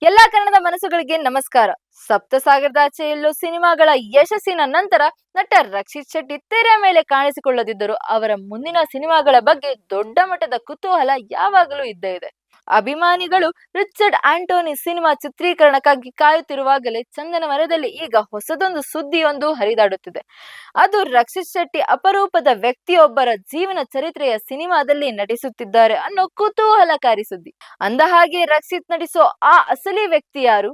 ಎಲ್ಲಾ ಕನ್ನಡದ ಮನಸ್ಸುಗಳಿಗೆ ನಮಸ್ಕಾರ. ಸಪ್ತಸಾಗರದಾಚೆಯಲ್ಲೂ ಸಿನಿಮಾಗಳ ಯಶಸ್ಸಿನ ನಂತರ ನಟ ರಕ್ಷಿತ್ ಶೆಟ್ಟಿ ತೆರೆ ಮೇಲೆ ಕಾಣಿಸಿಕೊಳ್ಳದಿದ್ದರೂ ಅವರ ಮುಂದಿನ ಸಿನಿಮಾಗಳ ಬಗ್ಗೆ ದೊಡ್ಡ ಮಟ್ಟದ ಕುತೂಹಲ ಯಾವಾಗಲೂ ಇದ್ದೇ ಇದೆ. ಅಭಿಮಾನಿಗಳು ರಿಚರ್ಡ್ ಆಂಟೋನಿ ಸಿನಿಮಾ ಚಿತ್ರೀಕರಣಕ್ಕಾಗಿ ಕಾಯುತ್ತಿರುವಾಗಲೇ ಚಂದನ ಮರದಲ್ಲಿ ಈಗ ಹೊಸದೊಂದು ಸುದ್ದಿಯೊಂದು ಹರಿದಾಡುತ್ತಿದೆ. ಅದು ರಕ್ಷಿತ್ ಶೆಟ್ಟಿ ಅಪರೂಪದ ವ್ಯಕ್ತಿಯೊಬ್ಬರ ಜೀವನ ಚರಿತ್ರೆಯ ಸಿನಿಮಾದಲ್ಲಿ ನಟಿಸುತ್ತಿದ್ದಾರೆ ಅನ್ನೋ ಕುತೂಹಲಕಾರಿ ಸುದ್ದಿ. ಅಂದಹಾಗೆ ರಕ್ಷಿತ್ ನಟಿಸೋ ಆ ಅಸಲಿ ವ್ಯಕ್ತಿ ಯಾರು,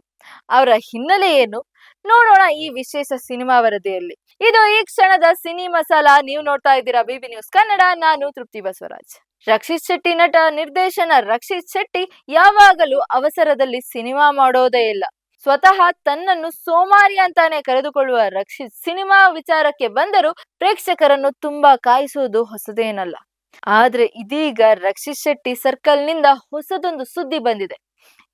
ಅವರ ಹಿನ್ನೆಲೆ ಏನು, ನೋಡೋಣ ಈ ವಿಶೇಷ ಸಿನಿಮಾ ವರದಿಯಲ್ಲಿ. ಇದು ಈ ಕ್ಷಣದ ಸಿನಿ ಮಸಾಲಾ. ನೀವು ನೋಡ್ತಾ ಇದ್ದೀರಾ ಬಿಬಿ ನ್ಯೂಸ್ ಕನ್ನಡ. ನಾನು ತೃಪ್ತಿ ಬಸವರಾಜ್. ರಕ್ಷಿತ್ ಶೆಟ್ಟಿ ನಟ ನಿರ್ದೇಶನ ರಕ್ಷಿತ್ ಶೆಟ್ಟಿ ಯಾವಾಗಲೂ ಅವಸರದಲ್ಲಿ ಸಿನಿಮಾ ಮಾಡೋದೇ ಇಲ್ಲ. ಸ್ವತಃ ತನ್ನನ್ನು ಸೋಮಾರಿ ಅಂತಾನೆ ಕರೆದುಕೊಳ್ಳುವ ರಕ್ಷಿತ್ ಸಿನಿಮಾ ವಿಚಾರಕ್ಕೆ ಬಂದರೂ ಪ್ರೇಕ್ಷಕರನ್ನು ತುಂಬಾ ಕಾಯಿಸುವುದು ಹೊಸದೇನಲ್ಲ. ಆದ್ರೆ ಇದೀಗ ರಕ್ಷಿತ್ ಶೆಟ್ಟಿ ಸರ್ಕಲ್ ನಿಂದ ಹೊಸದೊಂದು ಸುದ್ದಿ ಬಂದಿದೆ.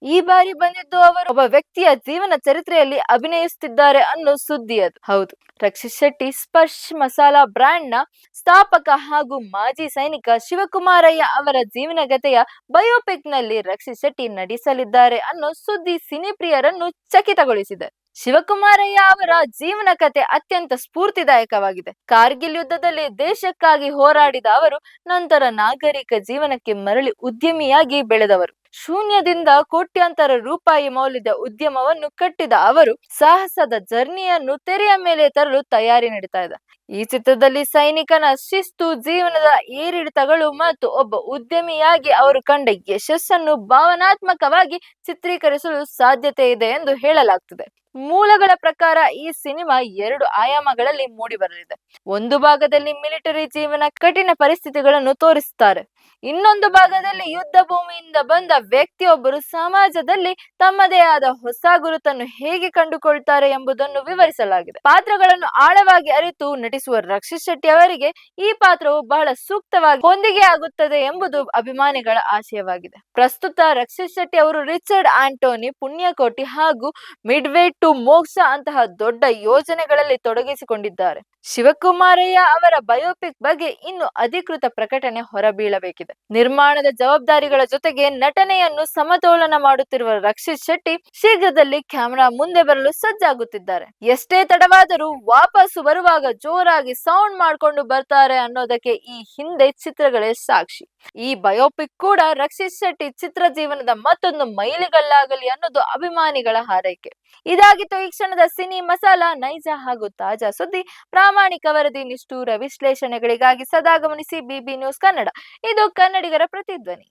ಈ ಬಾರಿ ಬಂದಿದ್ದು ಅವರು ಒಬ್ಬ ವ್ಯಕ್ತಿಯ ಜೀವನ ಚರಿತ್ರೆಯಲ್ಲಿ ಅಭಿನಯಿಸುತ್ತಿದ್ದಾರೆ ಅನ್ನೋ ಸುದ್ದಿ. ಅದು ಹೌದು, ರಕ್ಷಿತ್ ಶೆಟ್ಟಿ ಸ್ಪರ್ಶ್ ಮಸಾಲಾ ಬ್ರ್ಯಾಂಡ್ ನ ಸ್ಥಾಪಕ ಹಾಗೂ ಮಾಜಿ ಸೈನಿಕ ಶಿವಕುಮಾರಯ್ಯ ಅವರ ಜೀವನಗತೆಯ ಬಯೋಪಿಕ್ ನಲ್ಲಿ ರಕ್ಷಿತ್ ಶೆಟ್ಟಿ ನಟಿಸಲಿದ್ದಾರೆ ಅನ್ನೋ ಸುದ್ದಿ ಸಿನಿಪ್ರಿಯರನ್ನು ಚಕಿತಗೊಳಿಸಿದೆ. ಶಿವಕುಮಾರಯ್ಯ ಅವರ ಜೀವನ ಕತೆ ಅತ್ಯಂತ ಸ್ಫೂರ್ತಿದಾಯಕವಾಗಿದೆ. ಕಾರ್ಗಿಲ್ ಯುದ್ಧದಲ್ಲಿ ದೇಶಕ್ಕಾಗಿ ಹೋರಾಡಿದ ಅವರು ನಂತರ ನಾಗರಿಕ ಜೀವನಕ್ಕೆ ಮರಳಿ ಉದ್ಯಮಿಯಾಗಿ ಬೆಳೆದವರು. ಶೂನ್ಯದಿಂದ ಕೋಟ್ಯಾಂತರ ರೂಪಾಯಿ ಮೌಲ್ಯದ ಉದ್ಯಮವನ್ನು ಕಟ್ಟಿದ ಅವರು ಸಾಹಸದ ಜರ್ನಿಯನ್ನು ತೆರೆಯ ಮೇಲೆ ತರಲು ತಯಾರಿ ನಡೆತಾ ಇದೆ. ಈ ಚಿತ್ರದಲ್ಲಿ ಸೈನಿಕನ ಶಿಸ್ತು, ಜೀವನದ ಏರಿಳಿತಗಳು ಮತ್ತು ಒಬ್ಬ ಉದ್ಯಮಿಯಾಗಿ ಅವರು ಕಂಡ ಯಶಸ್ಸನ್ನು ಭಾವನಾತ್ಮಕವಾಗಿ ಚಿತ್ರೀಕರಿಸಲು ಸಾಧ್ಯತೆ ಇದೆ ಎಂದು ಹೇಳಲಾಗ್ತಿದೆ. ಮೂಲಗಳ ಪ್ರಕಾರ ಈ ಸಿನಿಮಾ 2 ಆಯಾಮಗಳಲ್ಲಿ ಮೂಡಿಬರಲಿದೆ. ಒಂದು ಭಾಗದಲ್ಲಿ ಮಿಲಿಟರಿ ಜೀವನ, ಕಠಿಣ ಪರಿಸ್ಥಿತಿಗಳನ್ನು ತೋರಿಸುತ್ತಾರೆ. ಇನ್ನೊಂದು ಭಾಗದಲ್ಲಿ ಯುದ್ಧ ಭೂಮಿಯಿಂದ ಬಂದ ವ್ಯಕ್ತಿಯೊಬ್ಬರು ಸಮಾಜದಲ್ಲಿ ತಮ್ಮದೇ ಆದ ಹೊಸ ಗುರುತನ್ನು ಹೇಗೆ ಕಂಡುಕೊಳ್ತಾರೆ ಎಂಬುದನ್ನು ವಿವರಿಸಲಾಗಿದೆ. ಪಾತ್ರಗಳನ್ನು ಆಳವಾಗಿ ಅರಿತು ನಟಿಸುವ ರಕ್ಷಿತ್ ಶೆಟ್ಟಿ ಅವರಿಗೆ ಈ ಪಾತ್ರವು ಬಹಳ ಸೂಕ್ತವಾಗಿ ಹೊಂದಿಗೆ ಆಗುತ್ತದೆ ಎಂಬುದು ಅಭಿಮಾನಿಗಳ ಆಶಯವಾಗಿದೆ. ಪ್ರಸ್ತುತ ರಕ್ಷಿತ್ ಶೆಟ್ಟಿ ಅವರು ರಿಚರ್ಡ್ ಆಂಟೋನಿ, ಪುಣ್ಯಕೋಟಿ ಹಾಗೂ ಮಿಡ್ವೇ ಟು ಮೋಕ್ಷ ಅಂತಹ ದೊಡ್ಡ ಯೋಜನೆಗಳಲ್ಲಿ ತೊಡಗಿಸಿಕೊಂಡಿದ್ದಾರೆ. ಶಿವಕುಮಾರಯ್ಯ ಅವರ ಬಯೋಪಿಕ್ ಬಗ್ಗೆ ಇನ್ನು ಅಧಿಕೃತ ಪ್ರಕಟಣೆ ಹೊರಬೀಳಬೇಕಿದೆ. ನಿರ್ಮಾಣದ ಜವಾಬ್ದಾರಿಗಳ ಜೊತೆಗೆ ನಟನೆಯನ್ನು ಸಮತೋಲನ ಮಾಡುತ್ತಿರುವ ರಕ್ಷಿತ್ ಶೆಟ್ಟಿ ಶೀಘ್ರದಲ್ಲಿ ಕ್ಯಾಮೆರಾ ಮುಂದೆ ಬರಲು ಸಜ್ಜಾಗುತ್ತಿದ್ದಾರೆ. ಎಷ್ಟೇ ತಡವಾದರೂ ವಾಪಸ್ಸು ಬರುವಾಗ ಜೋರಾಗಿ ಸೌಂಡ್ ಮಾಡ್ಕೊಂಡು ಬರ್ತಾರೆ ಅನ್ನೋದಕ್ಕೆ ಈ ಹಿಂದೆ ಚಿತ್ರಗಳೇ ಸಾಕ್ಷಿ. ಈ ಬಯೋಪಿಕ್ ಕೂಡ ರಕ್ಷಿತ್ ಶೆಟ್ಟಿ ಚಿತ್ರ ಜೀವನದ ಮತ್ತೊಂದು ಮೈಲಿಗಲ್ಲಾಗಲಿ ಅನ್ನೋದು ಅಭಿಮಾನಿಗಳ ಹಾರೈಕೆ. ಇದಾಗಿತ್ತು ಈ ಕ್ಷಣದ ಸಿನಿ ಮಸಾಲಾ. ನೈಜ ಹಾಗೂ ತಾಜಾ ಸುದ್ದಿ, ಪ್ರಾಮಾಣಿಕ ವರದಿ, ನಿಷ್ಠೂರ ವಿಶ್ಲೇಷಣೆಗಳಿಗಾಗಿ ಸದಾ ಗಮನಿಸಿ ಬಿಬಿ ನ್ಯೂಸ್ ಕನ್ನಡ. ಇದು ಕನ್ನಡಿಗರ ಪ್ರತಿಧ್ವನಿ.